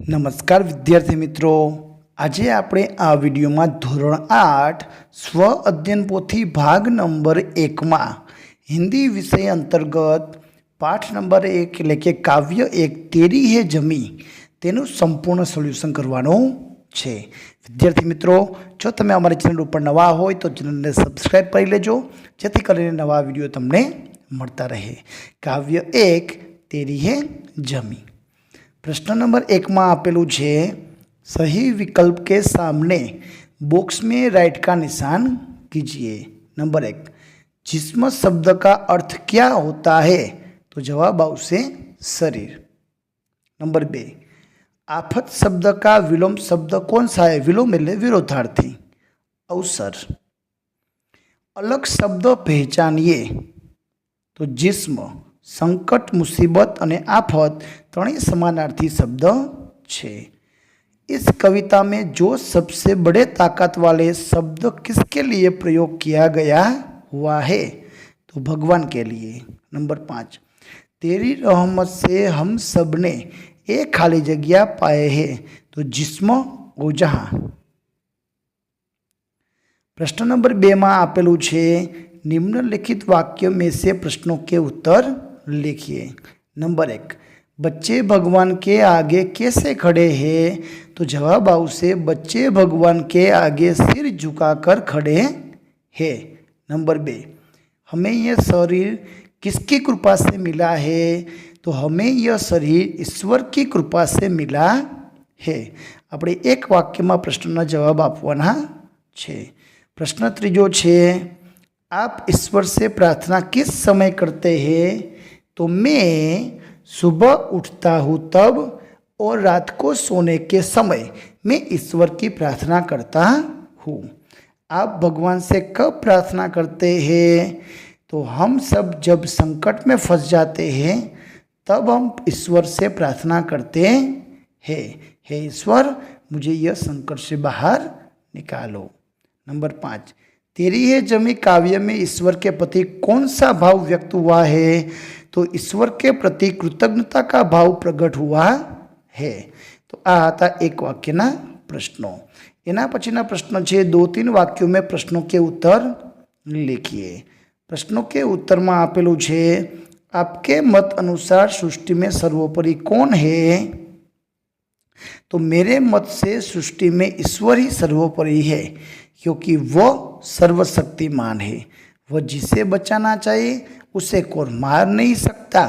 नमस्कार विद्यार्थी मित्रों, आज આપણે આ વિડિયોમાં ધોરણ 8 સ્વ અધ્યયન પોથી ભાગ નંબર 1 માં હિન્દી વિષય અંતર્ગત પાઠ નંબર 1 એટલે કે કાવ્ય 1 તેરી હે જમી તેનું સંપૂર્ણ સોલ્યુશન કરવાનું છે। વિદ્યાર્થી મિત્રો, જો તમે અમારી ચેનલ ઉપર નવા હોય તો ચેનલને સબસ્ક્રાઇબ કરી લેજો જેથી કરીને નવા વિડિયો તમને મળતા રહે। કાવ્ય 1 તેરી હે જમી। प्रश्न नंबर 1 में आपेलू है, सही विकल्प के सामने बॉक्स में राइट का निशान कीजिए। नंबर 1, जिस्म शब्द का अर्थ क्या होता है? तो जवाब आवशे शरीर। नंबर 2, आफत शब्द का विलोम शब्द कौन सा है? विलोम एटले विरोधार्थी, अवसर। अलग शब्द पहचानिए। तो जिस्म, संकट, मुसीबत और आफत त्रणेय समानार्थी शब्द छे। इस कविता में जो सबसे बड़े ताकत वाले शब्द किसके लिए प्रयोग किया गया हुआ है? तो भगवान के लिए। नंबर 5, तेरी रहमत से हम सब ने एक खाली जगह पाए हैं। तो जिस्म और जहां। प्रश्न नंबर 2 में आपेलू है, निम्नलिखित वाक्य में से प्रश्नों के उत्तर लिखिए। नंबर 1, बच्चे भगवान के आगे कैसे खड़े हैं? तो जवाब आवशे बच्चे भगवान के आगे सिर झुकाकर खड़े हैं। नंबर 2, हमें यह शरीर किसकी कृपा से मिला है? तो हमें यह शरीर ईश्वर की कृपा से मिला है। આપણે એક વાક્યમાં પ્રશ્નનો જવાબ આપવાના છે। પ્રશ્ન ત્રીજો છે, आप ईश्वर से प्रार्थना किस समय करते हैं? तो मैं सुबह उठता हूँ तब, और रात को सोने के समय मैं ईश्वर की प्रार्थना करता हूँ। आप भगवान से कब प्रार्थना करते हैं? तो हम सब जब संकट में फंस जाते हैं तब हम ईश्वर से प्रार्थना करते हैं, हे ईश्वर मुझे यह संकट से बाहर निकालो। नंबर 5, तेरी है जमी काव्य में ईश्वर के प्रति कौन सा भाव व्यक्त हुआ है? तो ईश्वर के प्रति कृतज्ञता का भाव प्रकट हुआ है। तो आ था एक वाक्यना प्रश्नों। एना पछीना प्रश्न है 2-3 वाक्यों में प्रश्नों के उत्तर लिखिए। प्रश्नों के उत्तर में आपेलू है, आपके मत अनुसार सृष्टि में सर्वोपरि कौन है? तो मेरे मत से सृष्टि में ईश्वर ही सर्वोपरि है, क्योंकि वह सर्वशक्तिमान है। वह जिसे बचाना चाहिए उसे कोई मार नहीं सकता,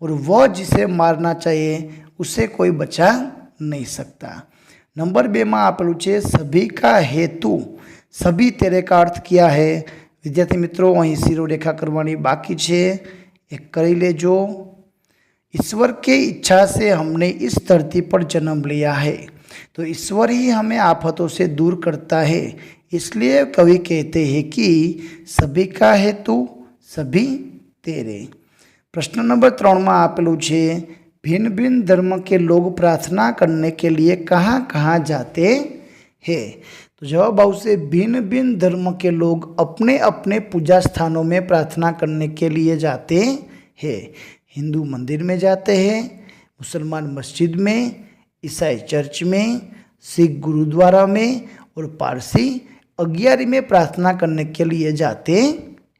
और वह जिसे मारना चाहिए उसे कोई बचा नहीं सकता। नंबर 2 में आपेलू है, सभी का हेतु सभी तेरे का अर्थ क्या है? विद्यार्थी मित्रों, अहीं सीरो रेखा करवानी बाकी है, एक करी लेजो। ईश्वर के इच्छा से हमने इस धरती पर जन्म लिया है, तो ईश्वर ही हमें आफतों से दूर करता है। इसलिए कवि कहते हैं कि सभी का हेतु सभी तेरे। प्रश्न नंबर 3 में आपेलू है, भिन्न भिन्न धर्म के लोग प्रार्थना करने के लिए कहाँ कहाँ जाते हैं? तो जवाब आवशे भिन्न भिन्न धर्म के लोग अपने अपने पूजा स्थानों में प्रार्थना करने के लिए जाते हैं। हिंदू मंदिर में जाते हैं, मुसलमान मस्जिद में, ईसाई चर्च में, सिख गुरुद्वारा में, और पारसी अग्यारी में प्रार्थना करने के लिए जाते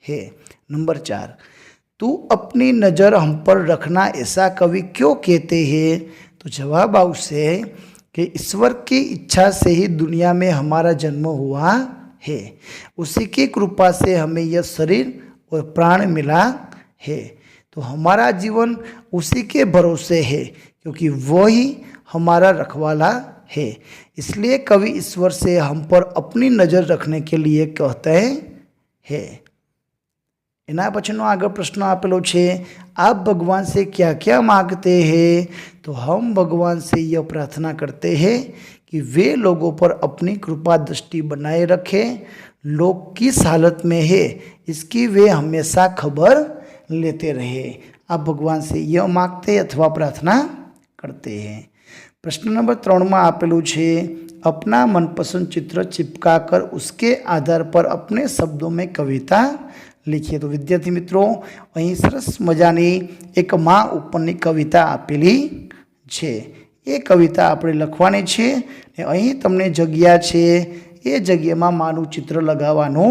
हैं। नंबर 4, तू अपनी नज़र हम पर रखना ऐसा कवि क्यों कहते हैं? तो जवाब आवशे कि ईश्वर की इच्छा से ही दुनिया में हमारा जन्म हुआ है। उसी की कृपा से हमें यह शरीर और प्राण मिला है। तो हमारा जीवन उसी के भरोसे है, क्योंकि वो ही हमारा रखवाला है। इसलिए कवि ईश्वर से हम पर अपनी नज़र रखने के लिए कहते हैं। एना पछीनो आगे प्रश्न आपेलो है, आप भगवान से क्या क्या मांगते हैं? तो हम भगवान से यह प्रार्थना करते हैं कि वे लोगों पर अपनी कृपा दृष्टि बनाए रखें। लोग किस हालत में है इसकी वे हमेशा खबर लेते रहे। आप भगवान से यह मांगते अथवा प्रार्थना करते हैं। प्रश्न नंबर 3 में आपेलू है, अपना मनपसंद चित्र चिपकाकर उसके आधार पर अपने शब्दों में कविता लिखिए। तो विद्यार्थी मित्रों, अहीं सरस मजानी एक माँ उपરની कविता आपेली है। એ કવિતા આપણે લખવાની છે ને અહીં તમને જગ્યા છે એ જગ્યામાં માનું ચિત્ર લગાવવાનું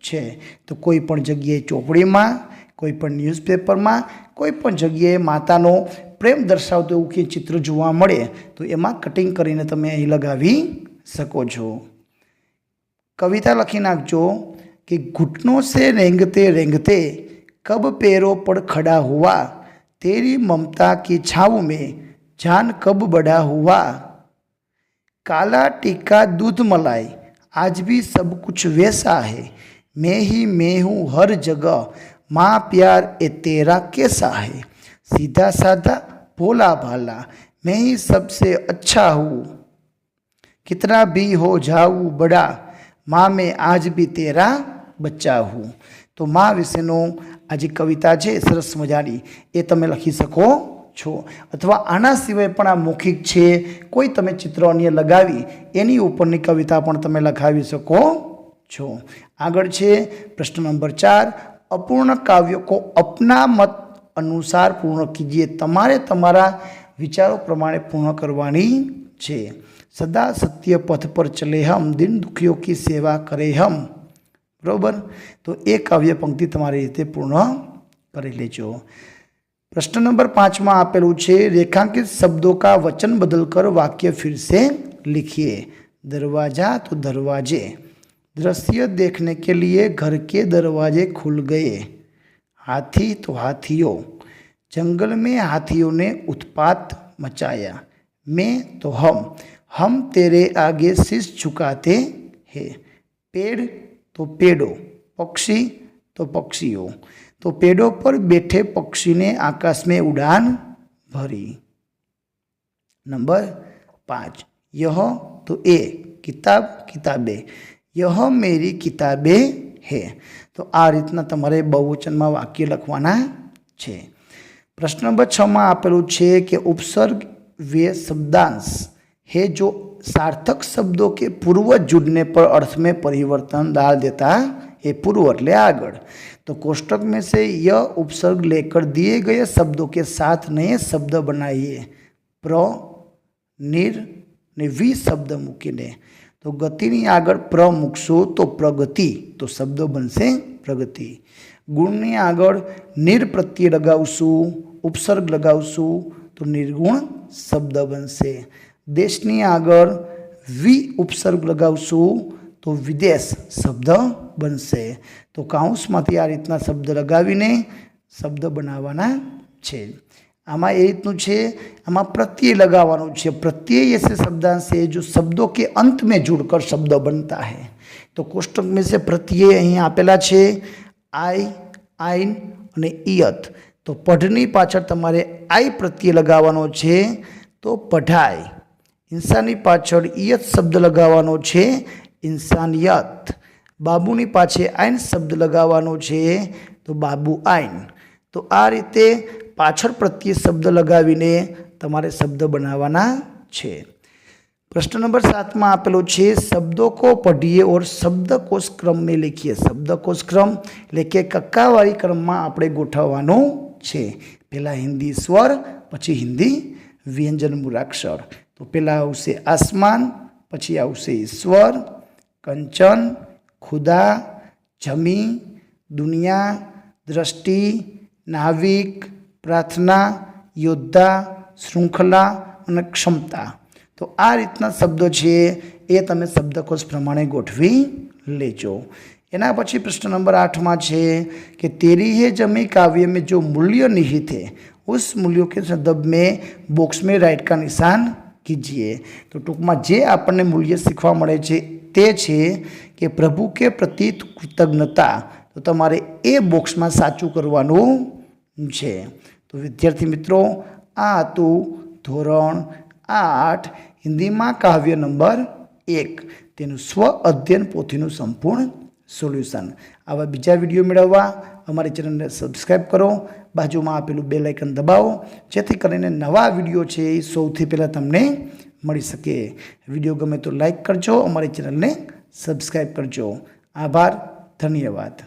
છે. તો કોઈ પણ જગ્યાએ ચોપડીમાં, કોઈ પણ ન્યૂઝપેપરમાં, કોઈ પણ જગ્યાએ માતાનો પ્રેમ દર્શાવતો એવું કે ચિત્ર જોવા મળે તો એમાં કટિંગ કરીને તમે અહીં લગાવી શકો છો. कविता लखी नाखजो कि घुटनों से रेंगते रेंगते कब पैरों पर खड़ा हुआ, तेरी ममता की छाव में जान कब बड़ा हुआ. काला टीका दूध मलाई आज भी सब कुछ वैसा है, मैं हूँ हर जगह, माँ प्यार ए तेरा कैसा है. सीधा साधा भोला भाला मैं ही सबसे अच्छा हूँ, कितना भी हो जाऊँ बड़ा, माँ मैं आज भी तेरा बच्चा हूँ. तो माँ विशेनो आज कविता है सरस मजानी ए तमे लखी सको छो. अथवा आना सिवाय पण आ मौखिक है, कोई तमे चित्र अन्य लगावी एनी उपरनी कविता पण तमे लखावी सको छो. आगळ छे प्रश्न नंबर 4, अपूर्ण काव्य को अपना मत अनुसार पूर्ण कीजिए. तमारे तमारा विचारों प्रमाणे पूर्ण करवानी छे. सदा सत्य पथ पर चले हम, दिन दुखियों की सेवा करे हम. बराबर. तो एक काव्य पंक्ति तमारी रीते पूर्ण करी लेजो. प्रश्न नंबर 5 में आपेलू छे रेखांकित शब्दों का वचन बदलकर वाक्य फिर से लिखिए. दरवाजा तो दरवाजे, दृश्य देखने के लिए घर के दरवाजे खुल गए. हाथी तो हाथियों, जंगल में हाथियों ने उत्पात मचाया. मैं तो हम तेरे आगे शीश झुकाते हैं. पेड़ तो पेड़ों, पक्षी तो पक्षियों, तो पेड़ों पर बैठे पक्षी ने आकाश में उड़ान भरी. नंबर 5, यह तो ए किताब किताबें, यह मेरी किताबें है. तो आ रीतना तमारे बहुवचन में वाक्य लखवाना छे. प्रश्न नंबर 6 में आपेलू छे कि उपसर्ग वे शब्दांश है जो सार्थक शब्दों के पूर्वज जुड़ने पर अर्थ में परिवर्तन डाल देता है. पूर्व એટલે આગળ. तो कोष्टक में से यह उपसर्ग लेकर दिए गए शब्दों के साथ नए शब्द बनाइए. प्र, निर ने वी शब्द मूकीने. तो गतिनी आगळ प्र मूकशो तो प्रगति, तो शब्द बनशे प्रगति. गुणनी आगळ निर प्रत्यय लगावशुं, उपसर्ग लगावशुं तो निर्गुण शब्द बनशे. देशनी आगळ वी उपसर्ग लगावशुं तो विदेश शब्द बनशे. तो काउंसमांथी आ रीतना शब्द लगावीने शब्द बनाववाना छे. आमां ए रीतनुं छे. आमां प्रत्यय लगाववानो छे. प्रत्यय ऐसे शब्दांश है जो शब्दों के अंत में जुड़कर शब्द बनता है. तो कोष्टक में से प्रत्यय अहीं आपेला छे आई, आइन अने इयत. तो पढ़नी पाछळ तमारे आई प्रत्यय लगाववानो छे तो पढ़ाई. इंसानी पाछळ इयत शब्द लगाववानो छे इंसानियत. बाबूनी पाछे आइन शब्द लगाववानो छे तो बाबू आइन. तो आ रीते पाछळ प्रत्यय शब्द लगावीने तमारे शब्द बनाववाना छे. प्रश्न नंबर 7 में आपेलो छे शब्दों को पढ़िए और शब्दकोश क्रम में लिखिए. शब्दकोश क्रम એટલે કે કક્કાવાળી ક્રમમાં આપણે ગોઠવવાનું છે. પહેલા હિન્દી સ્વર, પછી હિન્દી વ્યંજન મૂળાક્ષર. तो पहला आवशे आसमान, पछी आवशे ईश्वर, कंचन, खुदा, जमी, दुनिया, दृष्टि, नाविक, प्रार्थना, योद्धा, श्रृंखला और क्षमता. तो आ रीतना शब्दों छे ए तमे शब्दकोश प्रमाणे गोठवी लेजो. एना पछी प्रश्न नंबर 8 में छे कि तेरी है जमी काव्य में जो मूल्य निहित है उस मूल्यों के संदर्भ में बॉक्स में राइट का निशान कीजिए. तो टूंक में जे आपने मूल्य सीखवा मळे छे ते छे कि प्रभु के प्रति कृतज्ञता. तो तमारे ए बॉक्स में साचुं करवानुं छे. तो विद्यार्थी मित्रों आ हतुं धोरण 8 हिंदी में काव्य नंबर 1 तेनुं स्व अध्ययन पोथीनुं संपूर्ण सोल्यूशन. आवा बीजा विडियो मेळववा अमारी चेनल ने सब्सक्राइब करो. बाजू में आपेलू बेल आइकन दबावो जेथी करीने नवा विडियो छे ए सौथी पहला तमने मळी शके. विडियो गमे तो लाइक करजो, अमारी चेनल ने सब्सक्राइब करजो. आभार, धन्यवाद.